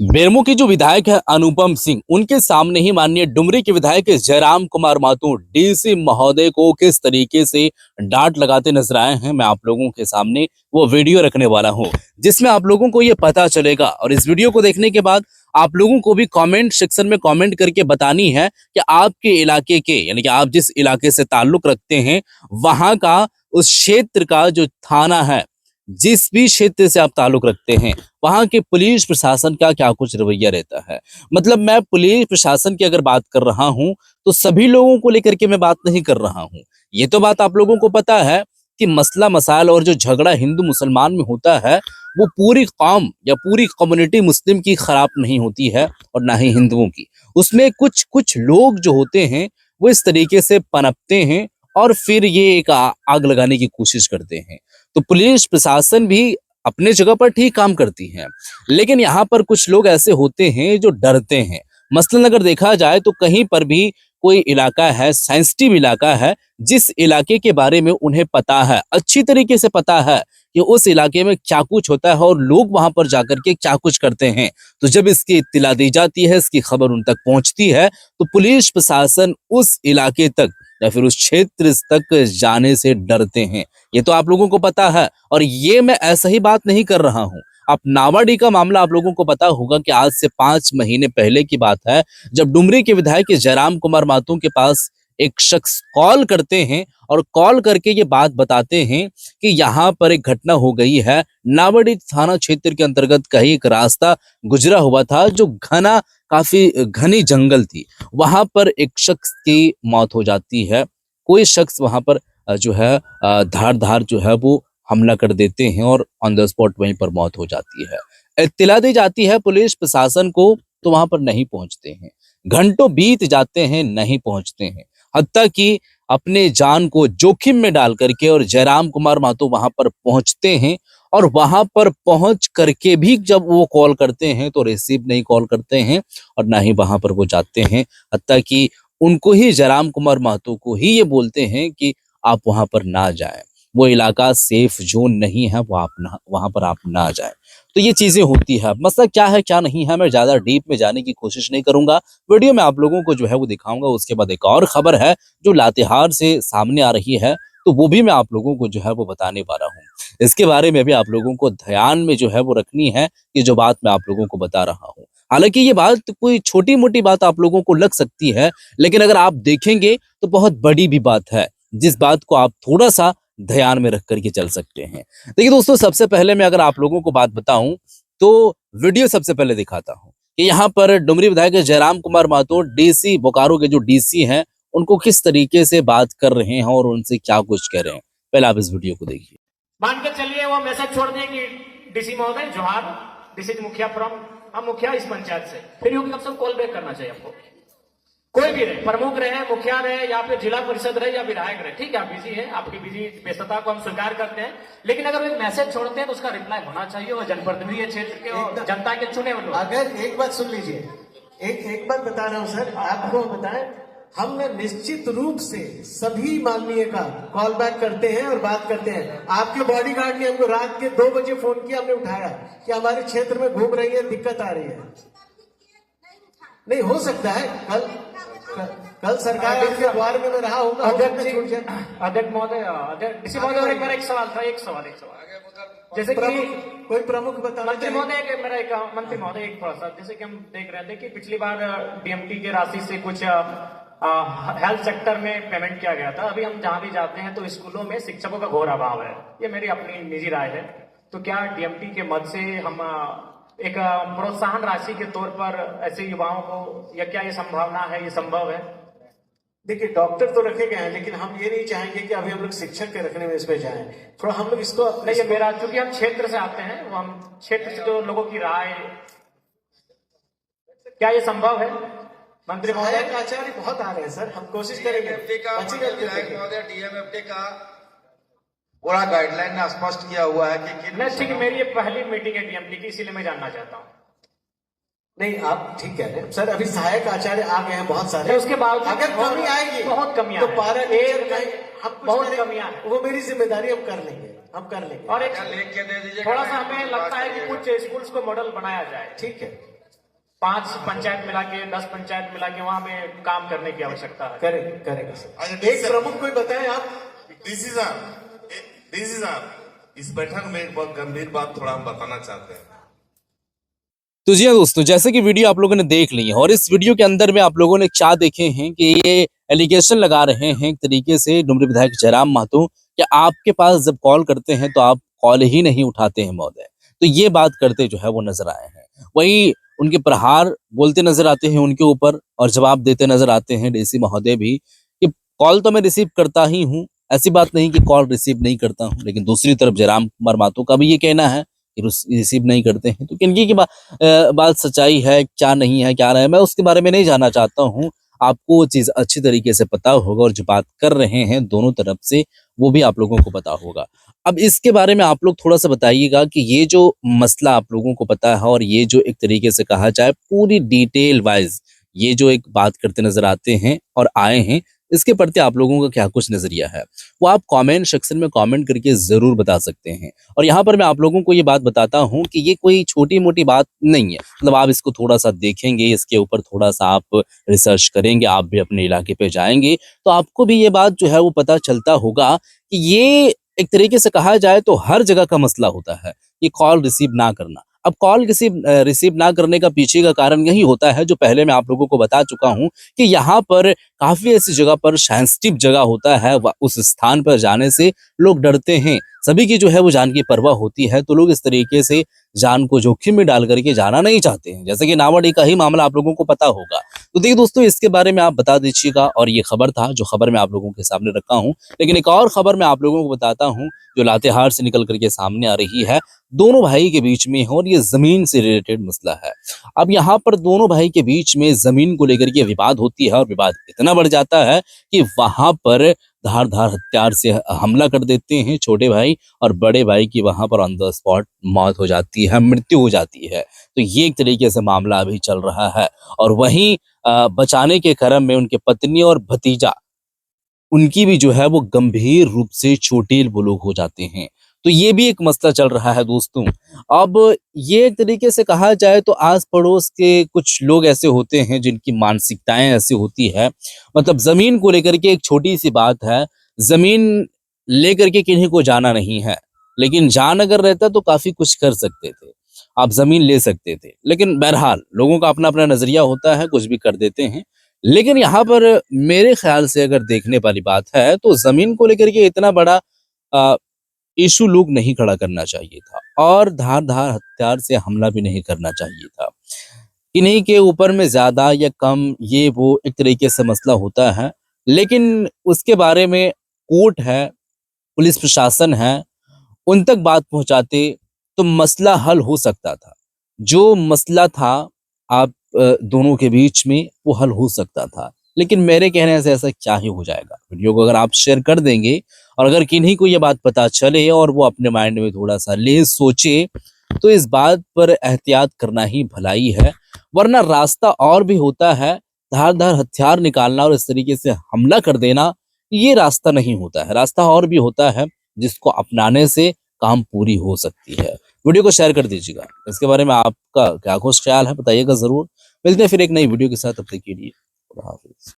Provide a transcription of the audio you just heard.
बेरमो के जो विधायक है अनुपम सिंह, उनके सामने ही माननीय डुमरी के विधायक जयराम कुमार माथुर डीसी महोदय को किस तरीके से डांट लगाते नजर आए हैं, मैं आप लोगों के सामने वो वीडियो रखने वाला हूं, जिसमें आप लोगों को ये पता चलेगा। और इस वीडियो को देखने के बाद आप लोगों को भी कमेंट सेक्शन में कमेंट करके बतानी है कि आपके इलाके के, यानी कि आप जिस इलाके से ताल्लुक रखते हैं, वहां का, उस क्षेत्र का जो थाना है, जिस भी क्षेत्र से आप ताल्लुक रखते हैं, वहां के पुलिस प्रशासन का क्या कुछ रवैया रहता है। मतलब मैं पुलिस प्रशासन की अगर बात कर रहा हूं तो सभी लोगों को लेकर के मैं बात नहीं कर रहा हूं। ये तो बात आप लोगों को पता है कि मसला मसाल और जो झगड़ा हिंदू मुसलमान में होता है, वो पूरी कौम या पूरी कम्युनिटी मुस्लिम की खराब नहीं होती है और ना ही हिंदुओं की। उसमें कुछ कुछ लोग जो होते हैं वो इस तरीके से पनपते हैं और फिर ये एक आग लगाने की कोशिश करते हैं। तो पुलिस प्रशासन भी अपने जगह पर ठीक काम करती है, लेकिन यहाँ पर कुछ लोग ऐसे होते हैं जो डरते हैं। मसलन अगर देखा जाए तो कहीं पर भी कोई इलाका है, सेंसिटिव इलाका है, जिस इलाके के बारे में उन्हें पता है, अच्छी तरीके से पता है कि उस इलाके में क्या कुछ होता है और लोग वहां पर जाकर के क्या कुछ करते हैं, तो जब इसकी इत्तला दी जाती है, इसकी खबर उन तक पहुंचती है, तो पुलिस प्रशासन उस इलाके तक या फिर उस क्षेत्र तक जाने से डरते हैं। ये तो आप लोगों को पता है। और ये मैं ऐसा ही बात नहीं कर रहा हूं। आप नावाडी का मामला आप लोगों को पता होगा कि आज से 5 महीने पहले की बात है, जब डुमरी के विधायक जयराम कुमार माथुर के पास एक शख्स कॉल करते हैं और कॉल करके ये बात बताते हैं कि यहाँ पर एक घटना हो गई है। नावाडी थाना क्षेत्र के अंतर्गत का ही एक रास्ता गुजरा हुआ था, जो काफी घनी जंगल थी। वहां पर एक शख्स की मौत हो जाती है। कोई शख्स वहां पर जो है धार जो है वो हमला कर देते हैं और ऑन द स्पॉट वहीं पर मौत हो जाती है। इत्तला दी जाती है पुलिस प्रशासन को, तो वहां पर नहीं पहुंचते हैं। घंटों बीत जाते हैं, नहीं पहुंचते हैं। हत्ता कि अपने जान को जोखिम में डाल करके और जयराम कुमार माथुर वहां पर पहुंचते हैं, और वहां पर पहुंच करके भी जब वो कॉल करते हैं तो रिसीव नहीं कॉल करते हैं और ना ही वहां पर वो जाते हैं। हत्ता कि उनको ही, जयराम कुमार माथुर को ही ये बोलते हैं कि आप वहां पर ना जाएं, वो इलाका सेफ जोन नहीं है, वो आप ना, वहां पर आप ना जाएं। तो ये चीजें होती है। मसला क्या है क्या नहीं है, मैं ज्यादा डीप में जाने की कोशिश नहीं करूंगा। वीडियो में आप लोगों को जो है वो दिखाऊंगा। उसके बाद एक और खबर है जो लातेहार से सामने आ रही है, तो वो भी मैं आप लोगों को जो है वो बताने वाला हूँ। इसके बारे में भी आप लोगों को ध्यान में जो है वो रखनी है, ये जो बात मैं आप लोगों को बता रहा हूँ। हालांकि ये बात कोई छोटी मोटी बात आप लोगों को लग सकती है, लेकिन अगर आप देखेंगे तो बहुत बड़ी भी बात है, जिस बात को आप थोड़ा सा ध्यान में रख करके चल सकते हैं। देखिए दोस्तों, सबसे पहले मैं अगर आप लोगों को बात बताऊं तो वीडियो सबसे पहले दिखाता हूं कि यहाँ पर डुमरी विधायक जयराम कुमार माथुर डीसी बोकारो के जो डीसी हैं, उनको किस तरीके से बात कर रहे हैं और उनसे क्या कुछ कह रहे हैं। पहले आप इस वीडियो को देखिए। मान के चलिए वो मैसेज छोड़ दें कि डीसी महोदय जोहार, डीसी मुखिया फ्रॉम, हम मुखिया इस पंचायत से, फिर योग सब कॉल बैक करना चाहिए आपको। कोई भी रहे, प्रमुख रहे, मुखिया रहे, या फिर जिला परिषद रहे या विधायक रहे, ठीक है, आप बिजी है, आपकी बिजी व्यस्तता को हम स्वीकार करते हैं, लेकिन अगर वो एक मैसेज छोड़ते हैं तो उसका रिप्लाई होना चाहिए। वो जनप्रतिनिधि है क्षेत्र के और जनता के चुने हुए लोग। अगर एक बात सुन लीजिए, एक बात बता रहा हूं सर, आपको बताएं, हम निश्चित रूप से सभी माननीय का कॉल बैक करते हैं और बात करते हैं। आपके बॉडीगार्ड ने हमको रात के 2 बजे फोन किया, हमने उठाया कि हमारे क्षेत्र में घूम रही है, दिक्कत आ रही है। नहीं हो सकता है कल सरकार के द्वार में मैं रहा होगा। अध्यक्ष महोदय, डीसी महोदय, एक सवाल था, एक सवाल जैसे कि कोई प्रमुख बताना, मंत्री महोदय, मेरा एक मंत्री महोदय एक थोड़ा सा, जैसे कि हम देख रहे थे कि पिछली बार डीएमटी के राशि से कुछ हेल्थ सेक्टर में पेमेंट किया गया था। अभी हम जहां भी जाते हैं तो स्कूलों में शिक्षकों का घोर अभाव है। ये मेरी अपनी निजी राय है। तो क्या डीएमटी के मद से हम एक प्रोत्साहन राशि के तौर पर ऐसे युवाओं को, या क्या ये संभावना है, ये संभव है? देखिए, डॉक्टर तो रखे गए हैं, लेकिन हम ये नहीं चाहेंगे कि अभी हम लोग शिक्षक के रखने में इस पे जाएं। थोड़ा हम लोग इसको नहीं, ये मेरा, चूंकि हम क्षेत्र से आते हैं, वो हम क्षेत्र से जो लोगों की राय, क्या ये संभव है? मंत्री महोदय, आचार्य बहुत आ रहे हैं सर, हम कोशिश करेंगे। डीएमएफटी का पूरा गाइडलाइन में स्पष्ट किया हुआ है कि नहीं, ठीक है, मेरी ये पहली मीटिंग है डीएमटी की, इसीलिए मैं जानना चाहता हूँ। नहीं, आप ठीक कह रहे हैं सर, अभी सहायक आचार्य आ गए हैं बहुत सारे, उसके बाद अगर कमी आएगी, बहुत कमियां तो पारा हम बहुत कमियां हैं, वो मेरी जिम्मेदारी हम कर लेंगे। और एक लिख के दे दीजिए। थोड़ा सा हमें लगता है कि कुछ स्कूल्स को मॉडल बनाया जाए। ठीक है, 5 पंचायत मिला के 10 पंचायत मिला के वहां पे काम करने की आवश्यकता है। करेगा सर। अच्छा, एक प्रमुख कोई बताएं आप। डीसी साहब, इस बैठक में एक बहुत गंभीर बात थोड़ा हम बताना चाहते हैं। तो जी हाँ दोस्तों, जैसे कि वीडियो आप लोगों ने देख ली है और इस वीडियो के अंदर में आप लोगों ने क्या देखे हैं कि ये एलिगेशन लगा रहे हैं एक तरीके से डुमरी विधायक जयराम महतो कि आपके पास जब कॉल करते हैं तो आप कॉल ही नहीं उठाते हैं महोदय। तो ये बात करते जो है वो नजर आए हैं। वही उनके प्रहार बोलते नजर आते हैं उनके ऊपर और जवाब देते नजर आते हैं डीसी महोदय भी कि कॉल तो मैं रिसीव करता ही हूँ, ऐसी बात नहीं कि कॉल रिसीव नहीं करता हूँ। लेकिन दूसरी तरफ जयराम कुमार महतो का भी ये कहना है कि रिसीव नहीं करते हैं। तो किनकी की बात सच्चाई है, क्या नहीं है, क्या रहा है, मैं उसके बारे में नहीं जानना चाहता हूँ। आपको वो चीज अच्छी तरीके से पता होगा और जो बात कर रहे हैं दोनों तरफ से वो भी आप लोगों को पता होगा। अब इसके बारे में आप लोग थोड़ा सा बताइएगा कि ये जो मसला आप लोगों को पता है और ये जो एक तरीके से कहा जाए पूरी डिटेल वाइज ये जो एक बात करते नजर आते हैं और आए हैं, इसके प्रति आप लोगों का क्या कुछ नजरिया है वो आप कमेंट सेक्शन में कमेंट करके जरूर बता सकते हैं। और यहाँ पर मैं आप लोगों को ये बात बताता हूँ कि ये कोई छोटी मोटी बात नहीं है। मतलब आप इसको थोड़ा सा देखेंगे, इसके ऊपर थोड़ा सा आप रिसर्च करेंगे, आप भी अपने इलाके पे जाएंगे तो आपको भी ये बात जो है वो पता चलता होगा कि ये एक तरीके से कहा जाए तो हर जगह का मसला होता है ये कॉल रिसीव ना करना। अब कॉल रिसीव ना करने का पीछे का कारण यही होता है जो पहले मैं आप लोगों को बता चुका हूं कि यहाँ पर काफी ऐसी जगह पर सेंसिटिव जगह होता है, उस स्थान पर जाने से लोग डरते हैं। सभी की जो है वो जान की परवाह होती है तो लोग इस तरीके से जान को जोखिम में डाल करके जाना नहीं चाहते हैं। जैसे कि नावाडी का ही मामला आप लोगों को पता होगा। तो देखिए दोस्तों, इसके बारे में आप बता दीजिएगा। और ये खबर था जो खबर मैं आप लोगों के सामने रखा हूं। लेकिन एक और खबर मैं आप लोगों को बताता हूं जो लातेहार से निकल करके सामने आ रही है, दोनों भाई के बीच में है और ये जमीन से रिलेटेड मसला है। अब यहाँ पर दोनों भाई के बीच में जमीन को लेकर के विवाद होती है और विवाद इतना बढ़ जाता है कि वहां पर धार हथियार से हमला कर देते हैं छोटे भाई और बड़े भाई की वहां पर ऑन द स्पॉट मौत हो जाती है, मृत्यु हो जाती है। तो ये एक तरीके से मामला अभी चल रहा है। और वहीं बचाने के क्रम में उनके पत्नी और भतीजा उनकी भी जो है वो गंभीर रूप से चोटिल वो लोग हो जाते हैं। तो ये भी एक मसला चल रहा है दोस्तों। अब ये एक तरीके से कहा जाए तो आस पड़ोस के कुछ लोग ऐसे होते हैं जिनकी मानसिकताएं ऐसी होती है। मतलब जमीन को लेकर के एक छोटी सी बात है, जमीन लेकर के किन्हीं को जाना नहीं है, लेकिन जान अगर रहता तो काफी कुछ कर सकते थे, आप जमीन ले सकते थे। लेकिन बहरहाल लोगों का अपना अपना नजरिया होता है, कुछ भी कर देते हैं। लेकिन यहाँ पर मेरे ख्याल से अगर देखने वाली बात है तो जमीन को लेकर के इतना बड़ा इशू लोग नहीं खड़ा करना चाहिए था और धार हथियार से हमला भी नहीं करना चाहिए था। इन्हीं के ऊपर में ज्यादा या कम ये वो एक तरीके से मसला होता है। लेकिन उसके बारे में कोर्ट है, पुलिस प्रशासन है, उन तक बात पहुंचाते तो मसला हल हो सकता था। जो मसला था आप दोनों के बीच में वो हल हो सकता था। लेकिन मेरे कहने से ऐसा क्या ही हो जाएगा। वीडियो को अगर आप शेयर कर देंगे और अगर किन्हीं को ये बात पता चले और वो अपने माइंड में थोड़ा सा ले सोचे तो इस बात पर एहतियात करना ही भलाई है। वरना रास्ता और भी होता है, धार हथियार निकालना और इस तरीके से हमला कर देना ये रास्ता नहीं होता है। रास्ता और भी होता है जिसको अपनाने से काम पूरी हो सकती है। वीडियो को शेयर कर दीजिएगा। इसके बारे में आपका क्या कुछ ख्याल है बताइएगा जरूर। मिलते हैं फिर एक नई वीडियो के साथ, तब तक के लिए खुदा हाफिज।